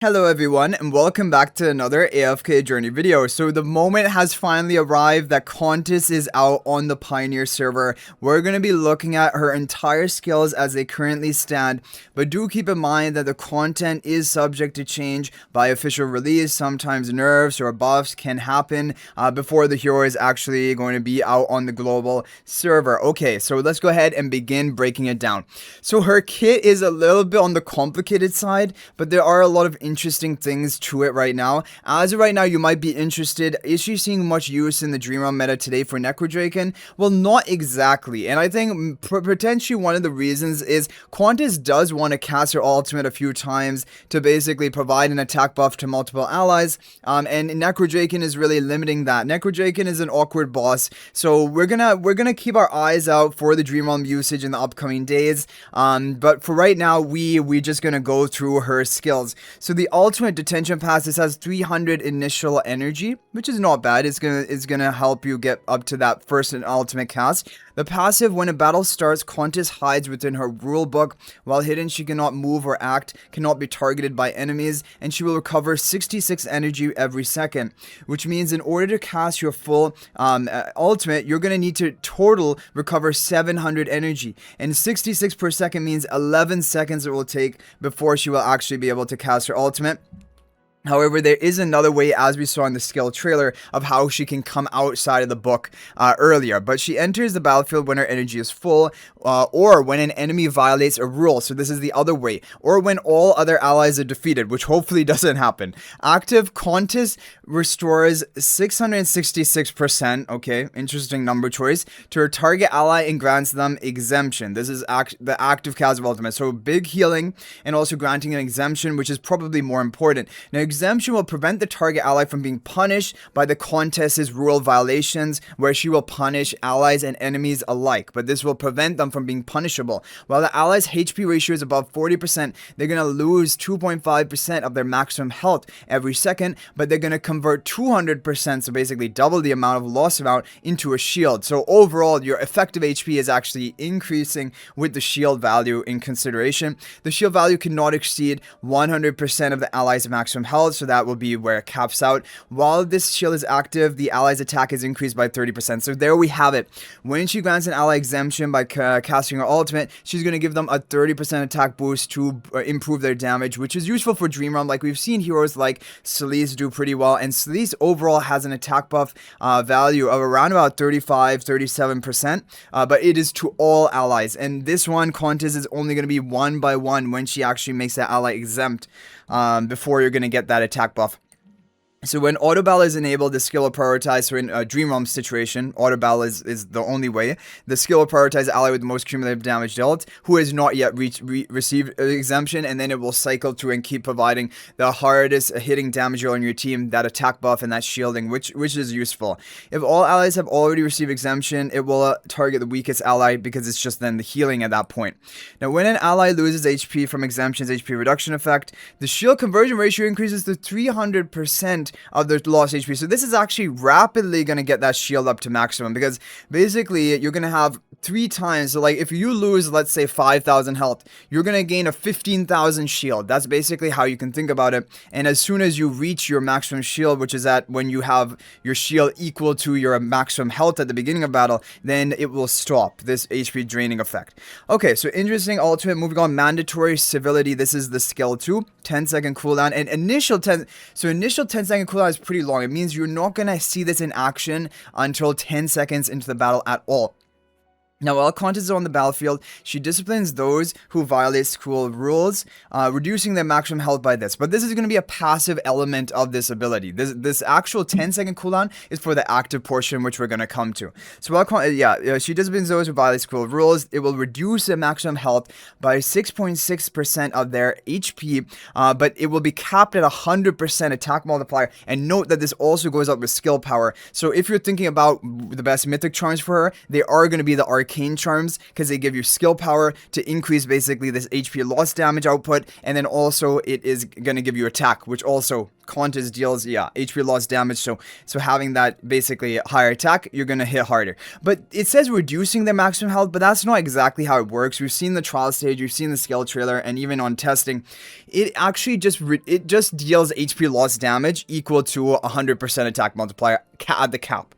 Hello everyone and welcome back to another AFK journey video. So the moment has finally arrived that Contess is out on the Pioneer server. We're going to be looking at her entire skills as they currently stand, but do keep in mind that the content is subject to change by official release. Sometimes nerfs or buffs can happen before the hero is actually going to be out on the global server. Okay, so let's go ahead and begin breaking it down. So her kit is a little bit on the complicated side, but there are a lot of interesting things to it right now. As of right now, you might be interested, is she seeing much use in the Dream Realm meta today for Necrodraken? Well, not exactly, and I think potentially one of the reasons is Contess does want to cast her ultimate a few times to basically provide an attack buff to multiple allies, and Necrodraken is really limiting that. Necrodraken is an awkward boss, so we're gonna keep our eyes out for the Dream Realm usage in the upcoming days, but for right now, we just gonna go through her skills. So the ultimate Detention pass, this has 300 initial energy, which is not bad. It's gonna help you get up to that first and ultimate cast. The passive, when a battle starts, Contess hides within her rule book. While hidden, she cannot move or act, cannot be targeted by enemies, and she will recover 66 energy every second, which means in order to cast your full ultimate, you're going to need to total recover 700 energy, and 66 per second means 11 seconds it will take before she will actually be able to cast her ultimate. However, there is another way, as we saw in the skill trailer, of how she can come outside of the book earlier. But she enters the battlefield when her energy is full, or when an enemy violates a rule. So this is the other way. Or when all other allies are defeated, which hopefully doesn't happen. Active, Contess restores 666%, okay, interesting number choice, to her target ally and grants them exemption. This is the active cast of ultimate. So big healing and also granting an exemption, which is probably more important. Now, exemption will prevent the target ally from being punished by the Contess's rule violations, where she will punish allies and enemies alike, but this will prevent them from being punishable. While the allies' HP ratio is above 40%, they're going to lose 2.5% of their maximum health every second, but they're going to convert 200%, so basically double the amount of loss amount, into a shield. So overall, your effective HP is actually increasing with the shield value in consideration. The shield value cannot exceed 100% of the allies' maximum health, so that will be where it caps out. While this shield is active, the ally's attack is increased by 30%. So there we have it. When she grants an ally exemption by casting her ultimate, she's going to give them a 30% attack boost to improve their damage, which is useful for Dream Realm. Like we've seen heroes like Celise do pretty well, and Celise overall has an attack buff value of around about 35-37%, but it is to all allies. And this one, Contess, is only going to be 1 by 1 when she actually makes that ally exempt, before you're going to get that attack buff. So when auto battle is enabled, the skill will prioritize. So in a Dream Realm situation, auto battle is the only way. The skill will prioritize the ally with the most cumulative damage dealt, who has not yet received exemption, and then it will cycle through and keep providing the hardest hitting damage on your team, that attack buff and that shielding, which is useful. If all allies have already received exemption, it will target the weakest ally, because it's just then the healing at that point. Now, when an ally loses HP from exemption's HP reduction effect, the shield conversion ratio increases to 300% of their lost HP. So this is actually rapidly going to get that shield up to maximum, because basically you're going to have 3 times. So like if you lose, let's say 5,000 health, you're going to gain a 15,000 shield. That's basically how you can think about it. And as soon as you reach your maximum shield, which is at when you have your shield equal to your maximum health at the beginning of battle, then it will stop this HP draining effect. Okay, so interesting ultimate. Moving on, mandatory civility. This is the skill 2, 10-second cooldown, and initial 10-second cooldown is pretty long. It means you're not going to see this in action until 10 seconds into the battle at all. Now, while Contess is on the battlefield, she disciplines those who violate school rules, reducing their maximum health by this. But this is going to be a passive element of this ability. This actual 10-second cooldown is for the active portion, which we're going to come to. So while she disciplines those who violate school rules, it will reduce their maximum health by 6.6% of their HP, but it will be capped at 100% attack multiplier. And note that this also goes up with skill power. So if you're thinking about the best mythic charms for her, they are going to be the arcane arcane charms because they give you skill power to increase basically this HP loss damage output, and then also it is going to give you attack, which also Contess deals HP loss damage. So having that basically higher attack, you're going to hit harder. But it says reducing their maximum health, but that's not exactly how it works. We've seen the trial stage, we've seen the skill trailer, and even on testing, it actually just deals HP loss damage equal to 100% attack multiplier at the cap.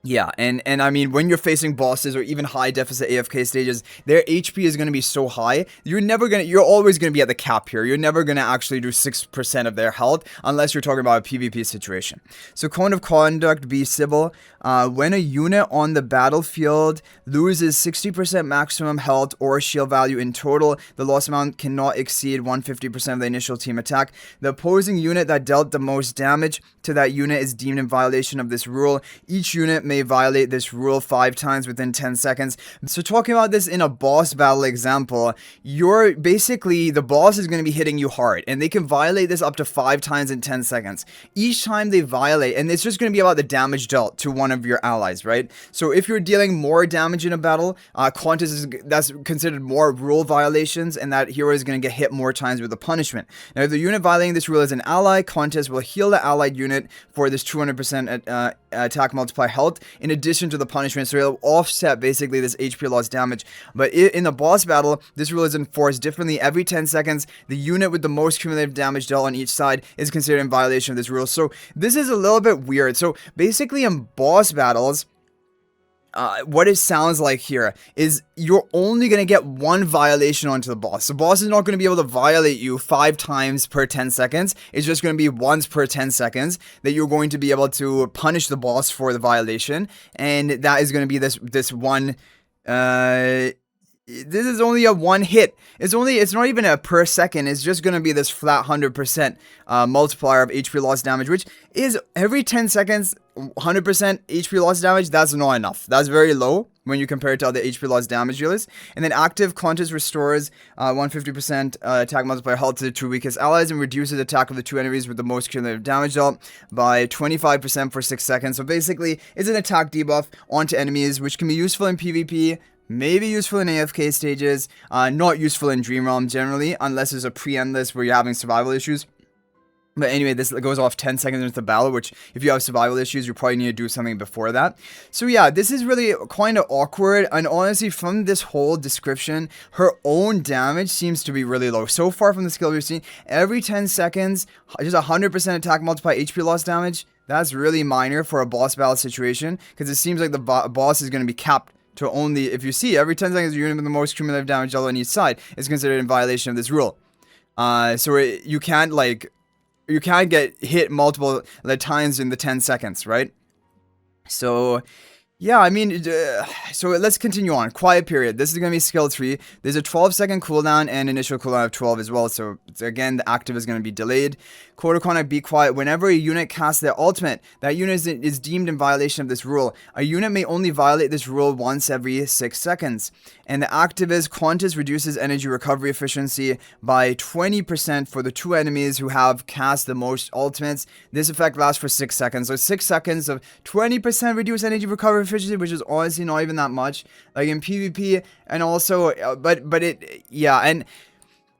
Yeah, and I mean, when you're facing bosses or even high deficit AFK stages, their HP is going to be so high, you're always going to be at the cap here. You're never going to actually do 6% of their health unless you're talking about a PvP situation. So code of conduct, be civil. When a unit on the battlefield loses 60% maximum health or shield value in total, the loss amount cannot exceed 150% of the initial team attack. The opposing unit that dealt the most damage to that unit is deemed in violation of this rule. Each unit may violate this rule 5 times within 10 seconds. So talking about this in a boss battle example, the boss is going to be hitting you hard, and they can violate this up to 5 times in 10 seconds. Each time they violate, and it's just going to be about the damage dealt to one of your allies, right? So if you're dealing more damage in a battle, that's considered more rule violations, and that hero is going to get hit more times with a punishment. Now, if the unit violating this rule is an ally, Contess will heal the allied unit for this 200% attack multiply health in addition to the punishment, so it'll offset basically this HP loss damage. But in the boss battle, this rule is enforced differently. Every 10 seconds, the unit with the most cumulative damage dealt on each side is considered in violation of this rule. So this is a little bit weird. So basically in boss battles, what it sounds like here is you're only going to get one violation onto the boss. The boss is not going to be able to violate you 5 times per 10 seconds. It's just going to be once per 10 seconds that you're going to be able to punish the boss for the violation. And that is going to be this one, this is only a one hit. It's not even a per second. It's just going to be this flat 100% multiplier of HP loss damage, which is every 10 seconds, 100% HP loss damage. That's not enough. That's very low when you compare it to other HP loss damage dealers. And then active Contess restores 150% attack multiplier health to the 2 weakest allies and reduces attack of the 2 enemies with the most cumulative damage dealt by 25% for 6 seconds. So basically, it's an attack debuff onto enemies, which can be useful in PvP, maybe useful in AFK stages, not useful in Dream Realm generally, unless there's a pre-endless where you're having survival issues. But anyway, this goes off 10 seconds into the battle, which if you have survival issues, you probably need to do something before that. So yeah, this is really kind of awkward. And honestly, from this whole description, her own damage seems to be really low. So far from the skill we've seen, every 10 seconds, just 100% attack multiply HP loss damage. That's really minor for a boss battle situation, because it seems like the boss is going to be capped to only, if you see, every 10 seconds, the unit with the most cumulative damage dealt on each side is considered in violation of this rule. You can't get hit multiple times in the 10 seconds, right? So, yeah, I mean, so let's continue on. Quiet period. This is going to be skill tree. There's a 12-second cooldown and initial cooldown of 12 as well. So, again, the active is going to be delayed. Code of conduct, be quiet. Whenever a unit casts their ultimate, that unit is deemed in violation of this rule. A unit may only violate this rule once every 6 seconds. And the active is Contess reduces energy recovery efficiency by 20% for the 2 enemies who have cast the most ultimates. This effect lasts for 6 seconds. So 6 seconds of 20% reduced energy recovery efficiency, which is honestly not even that much. Like in PvP, and also,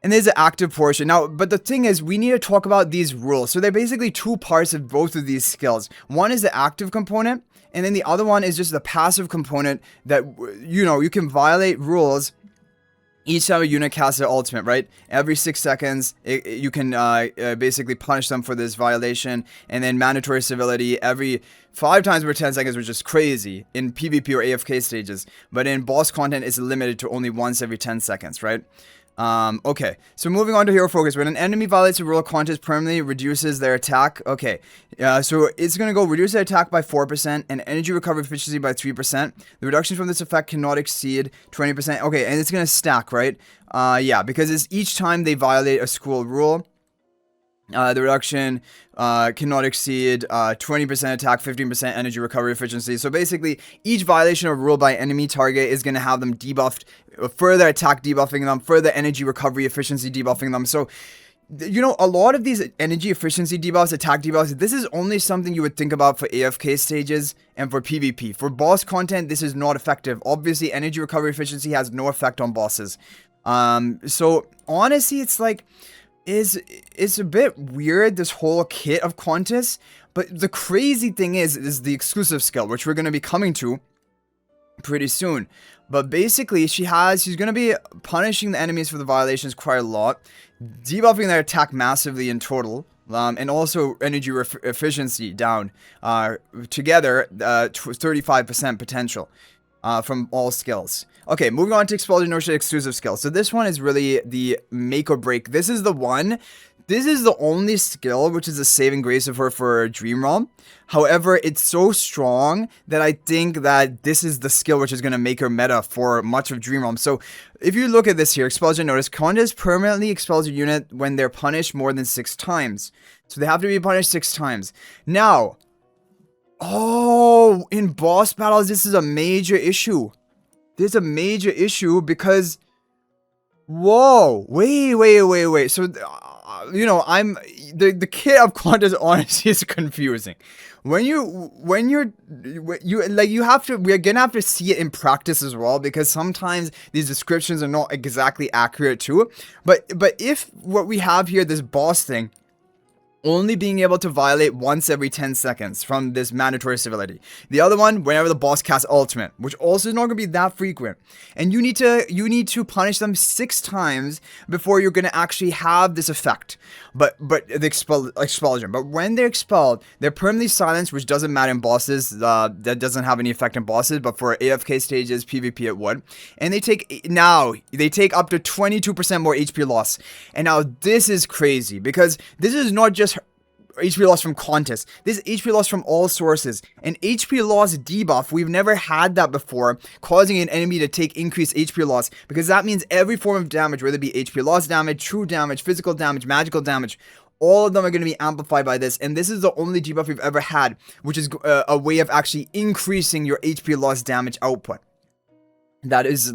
and there's an active portion. Now, but the thing is, we need to talk about these rules. So they're basically 2 parts of both of these skills. One is the active component, and then the other one is just the passive component that, you can violate rules each time a unit casts their ultimate, right? Every 6 seconds, you can basically punish them for this violation. And then mandatory civility every 5 times per 10 seconds, which is crazy in PvP or AFK stages. But in boss content, it's limited to only once every 10 seconds, right? Okay, so moving on to hero focus. When an enemy violates a rule, Contess permanently reduces their attack. Okay, so it's going to go reduce their attack by 4% and energy recovery efficiency by 3%. The reduction from this effect cannot exceed 20%. Okay, and it's going to stack, right? Yeah, because it's each time they violate a school rule. The reduction cannot exceed 20% attack, 15% energy recovery efficiency. So basically, each violation of rule by enemy target is going to have them debuffed, further attack debuffing them, further energy recovery efficiency debuffing them. So you know, a lot of these energy efficiency debuffs, attack debuffs, this is only something you would think about for AFK stages and for PvP. For boss content, this is not effective. Obviously, energy recovery efficiency has no effect on bosses. So honestly, it's like, it's a bit weird, this whole kit of Contess. But the crazy thing is the exclusive skill, which we're going to be coming to pretty soon. But basically, she's going to be punishing the enemies for the violations quite a lot, debuffing their attack massively in total, and also energy efficiency down, together, 35% potential, from all skills. Okay, moving on to Expulsion exclusive skill. So this one is really the make or break. This is the one. This is the only skill which is a saving grace of her for Dream Realm. However, it's so strong that I think that this is the skill which is going to make her meta for much of Dream Realm. So if you look at this here, Expulsion, notice Contess permanently expels a unit when they're punished more than 6 times. So they have to be punished 6 times. Now, oh, in boss battles, this is a major issue. This is a major issue because, whoa, wait. So, you know, the kit of Contess honestly is confusing. We're gonna have to see it in practice as well, because sometimes these descriptions are not exactly accurate too. But if what we have here, this boss thing, only being able to violate once every 10 seconds from this mandatory civility. The other one, whenever the boss casts ultimate, which also is not going to be that frequent. And you need to punish them 6 times before you're going to actually have this effect. But the expulsion. But when they're expelled, they're permanently silenced, which doesn't matter in bosses. That doesn't have any effect in bosses, but for AFK stages, PvP it would. And they take up to 22% more HP loss. And now this is crazy, because this is not just HP loss from Contess. This is HP loss from all sources. An HP loss debuff, we've never had that before, causing an enemy to take increased HP loss, because that means every form of damage, whether it be HP loss damage, true damage, physical damage, magical damage, all of them are going to be amplified by this. And this is the only debuff we've ever had, which is a way of actually increasing your HP loss damage output. That's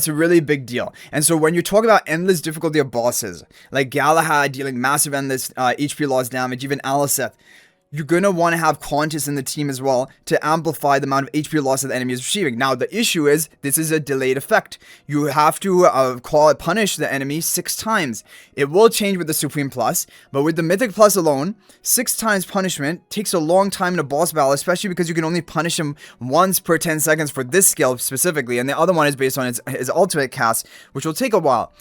a really big deal. And so when you talk about endless difficulty of bosses, like Galahad dealing massive endless HP loss damage, even Alaseth, you're going to want to have Contess in the team as well to amplify the amount of HP loss that the enemy is receiving. Now, the issue is, this is a delayed effect. You have to punish the enemy 6 times. It will change with the Supreme Plus, but with the Mythic Plus alone, 6 times punishment takes a long time in a boss battle, especially because you can only punish him once per 10 seconds for this skill specifically, and the other one is based on his ultimate cast, which will take a while.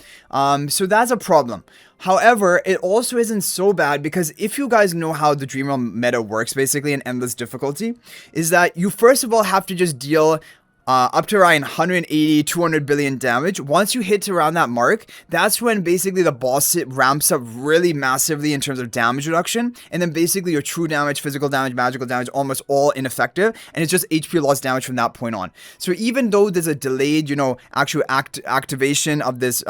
So that's a problem. However, it also isn't so bad, because if you guys know how the Dream Realm meta works, basically in endless difficulty, is that you first of all have to just deal up to around 180, 200 billion damage. Once you hit around that mark, that's when basically the boss ramps up really massively in terms of damage reduction, and then basically your true damage, physical damage, magical damage, almost all ineffective, and it's just HP loss damage from that point on. So even though there's a delayed, you know, actual activation of this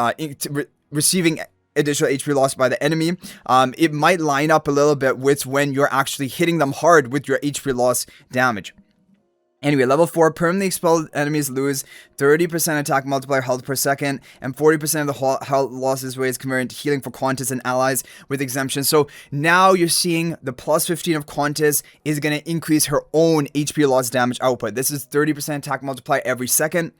receiving additional HP loss by the enemy, it might line up a little bit with when you're actually hitting them hard with your HP loss damage. Anyway, level 4, permanently expelled enemies lose 30% attack multiplier health per second, and 40% of the health losses ways convert to healing for Contess and allies with exemption. So now you're seeing the plus 15 of Contess is going to increase her own HP loss damage output. This is 30% attack multiplier every second,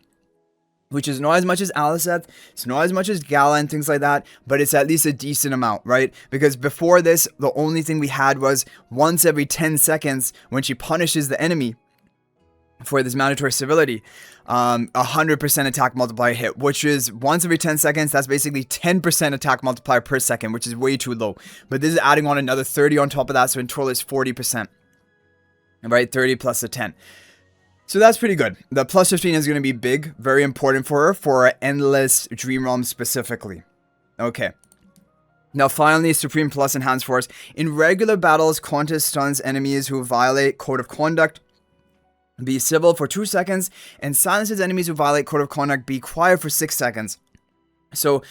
which is not as much as Alaseth, it's not as much as Gala and things like that, but it's at least a decent amount, right? Because before this, the only thing we had was once every 10 seconds when she punishes the enemy for this mandatory civility, 100% attack multiplier hit, which is once every 10 seconds. That's basically 10% attack multiplier per second, which is way too low. But this is adding on another 30 on top of that, so in total it's 40%, right? 30 plus the 10. So that's pretty good. The plus 15 is going to be big, very important for her, for Endless Dream Realm specifically. Okay. Now finally, Supreme Plus Enhanced Force. In regular battles, Contess stuns enemies who violate Code of Conduct. Be civil for 2 seconds, and silences enemies who violate Code of Conduct. Be quiet for 6 seconds. So,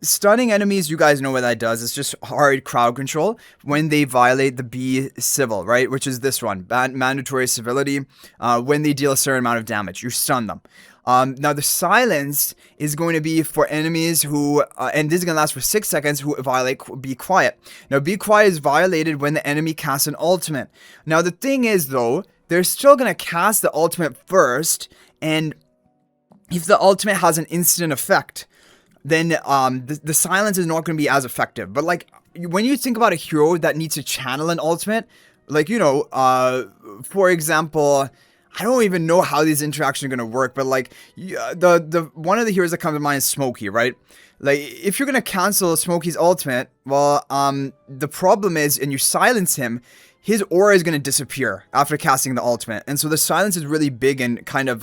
stunning enemies, you guys know what that does. It's just hard crowd control when they violate the Be Civil, right? Which is this one, mandatory civility. When they deal a certain amount of damage, you stun them. Now the silence is going to be for enemies who, and this is going to last for 6 seconds, who violate Be Quiet. Now Be Quiet is violated when the enemy casts an ultimate. Now the thing is though, they're still going to cast the ultimate first, and if the ultimate has an instant effect, then the silence is not going to be as effective. But like, when you think about a hero that needs to channel an ultimate, like, you know, for example, I don't even know how these interactions are going to work, but like, the one of the heroes that comes to mind is Smokey, right? Like, if you're going to cancel Smokey's ultimate, well, the problem is, and you silence him, his aura is going to disappear after casting the ultimate. And so the silence is really big and kind of,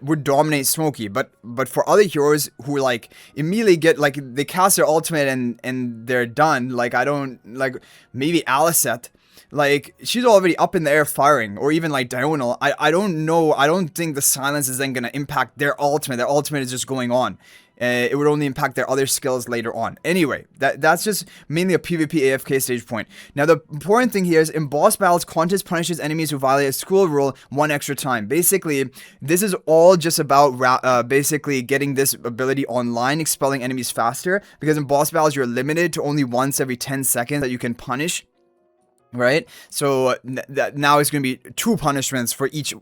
would dominate Smokey. But for other heroes who like immediately get, like, they cast their ultimate and they're done, like, I don't, like, maybe Alicet, like, she's already up in the air firing, or even like Diurnal. I don't know, I don't think the silence is then going to impact their ultimate. Their ultimate is just going on. It would only impact their other skills later on. Anyway, that's just mainly a PvP AFK stage point. Now, the important thing here is in boss battles, Contess punishes enemies who violate a school rule 1 extra time. Basically, this is all just about basically getting this ability online, expelling enemies faster, because in boss battles, you're limited to only once every 10 seconds that you can punish, right? So now it's going to be 2 punishments for each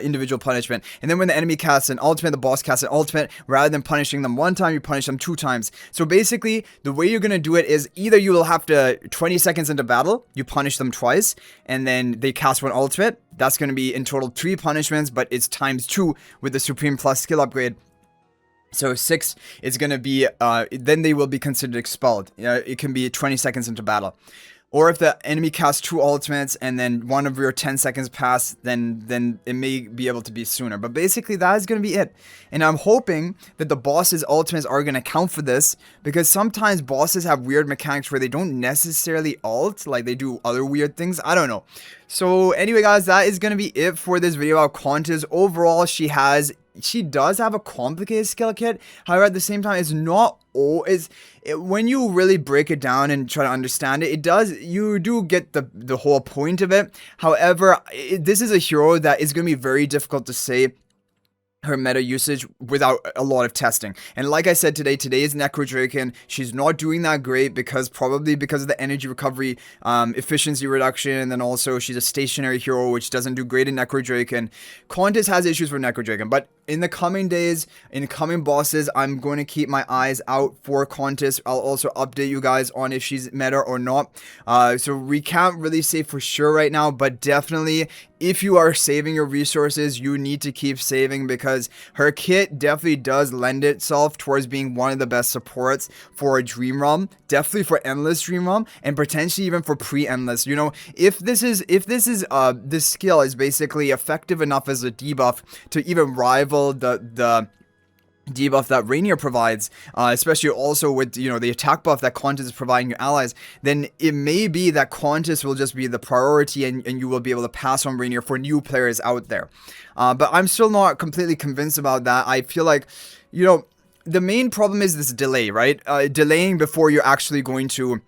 individual punishment. And then when the enemy casts an ultimate, the boss casts an ultimate, rather than punishing them 1 time, you punish them 2 times. So basically, the way you're going to do it is either you will have to, 20 seconds into battle, you punish them twice, and then they cast 1 ultimate. That's going to be in total 3 punishments, but it's times 2 with the Supreme Plus skill upgrade. So 6 is going to be, then they will be considered expelled. It can be 20 seconds into battle. Or if the enemy casts 2 ultimates and then one of your 10 seconds pass, then it may be able to be sooner. But basically, that is going to be it. And I'm hoping that the boss's ultimates are going to count for this, because sometimes bosses have weird mechanics where they don't necessarily ult, like they do other weird things. I don't know. So anyway, guys, that is going to be it for this video about Contess. Overall, she does have a complicated skill kit. However, at the same time, it's not when you really break it down and try to understand it, you do get the whole point of it. However, this is a hero that is going to be very difficult to say her meta usage without a lot of testing. And like I said, today is Necrodraken. She's not doing that great probably because of the energy recovery efficiency reduction, and then also she's a stationary hero, which doesn't do great in Necrodraken. Contess has issues for Necrodraken, but in the coming days, in coming bosses, I'm going to keep my eyes out for Contess. I'll also update you guys on if she's meta or not. So we can't really say for sure right now, but definitely, if you are saving your resources, you need to keep saving, because her kit definitely does lend itself towards being one of the best supports for a Dream Realm, definitely for Endless Dream Realm, and potentially even for pre-Endless. You know, if this skill is basically effective enough as a debuff to even rival the debuff that Rainier provides, especially also with, you know, the attack buff that Contess is providing your allies, then it may be that Contess will just be the priority, and you will be able to pass on Rainier for new players out there. But I'm still not completely convinced about that. I feel like, you know, the main problem is this delay, right? Delaying before you're actually going to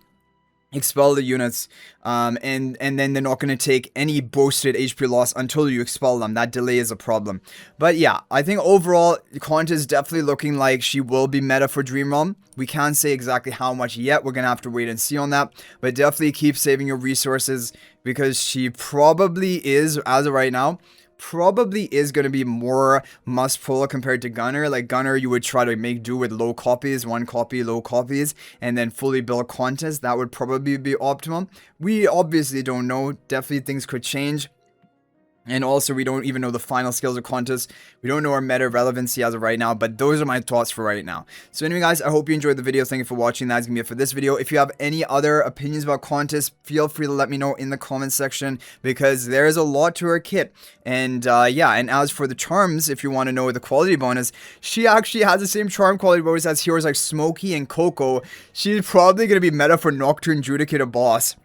expel the units, and then they're not going to take any boosted HP loss until you expel them. That delay is a problem. But yeah, I think overall, Contess is definitely looking like she will be meta for Dream Realm. We can't say exactly how much yet. We're going to have to wait and see on that. But definitely keep saving your resources, because she probably is, as of right now, probably is going to be more must pull compared to Gunner. Like Gunner, you would try to make do with low copies, 1 copy, low copies, and then fully build Contest. That would probably be optimum. We obviously don't know. Definitely things could change. And also, we don't even know the final skills of Contess. We don't know our meta relevancy as of right now, but those are my thoughts for right now. So anyway, guys, I hope you enjoyed the video. Thank you for watching. That's going to be it for this video. If you have any other opinions about Contess, feel free to let me know in the comment section, because there is a lot to her kit. And yeah, and as for the charms, if you want to know the quality bonus, she actually has the same charm quality bonus as heroes like Smokey and Coco. She's probably going to be meta for Nocturne Judicator boss.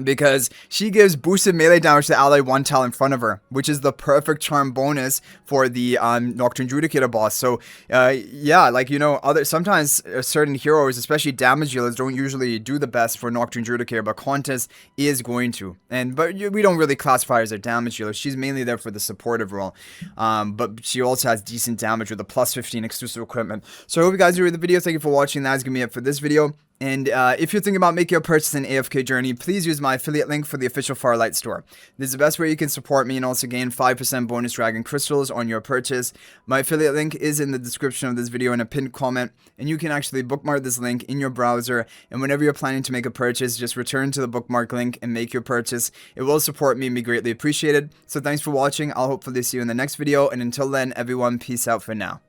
because she gives boosted melee damage to ally one tile in front of her, which is the perfect charm bonus for the Nocturne Judicator boss. So yeah, like, you know, sometimes certain heroes, especially damage dealers, don't usually do the best for Nocturne Judicator, but Contess is going to. But we don't really classify her as a damage dealer. She's mainly there for the supportive role, but she also has decent damage with a plus 15 exclusive equipment. So I hope you guys enjoyed the video. Thank you for watching. That is gonna be it for this video. And if you're thinking about making a purchase in AFK Journey, please use my affiliate link for the official Farlight store. This is the best way you can support me and also gain 5% bonus dragon crystals on your purchase. My affiliate link is in the description of this video in a pinned comment, and you can actually bookmark this link in your browser, and whenever you're planning to make a purchase, just return to the bookmark link and make your purchase. It will support me and be greatly appreciated. So thanks for watching. I'll hopefully see you in the next video, and until then, everyone, peace out for now.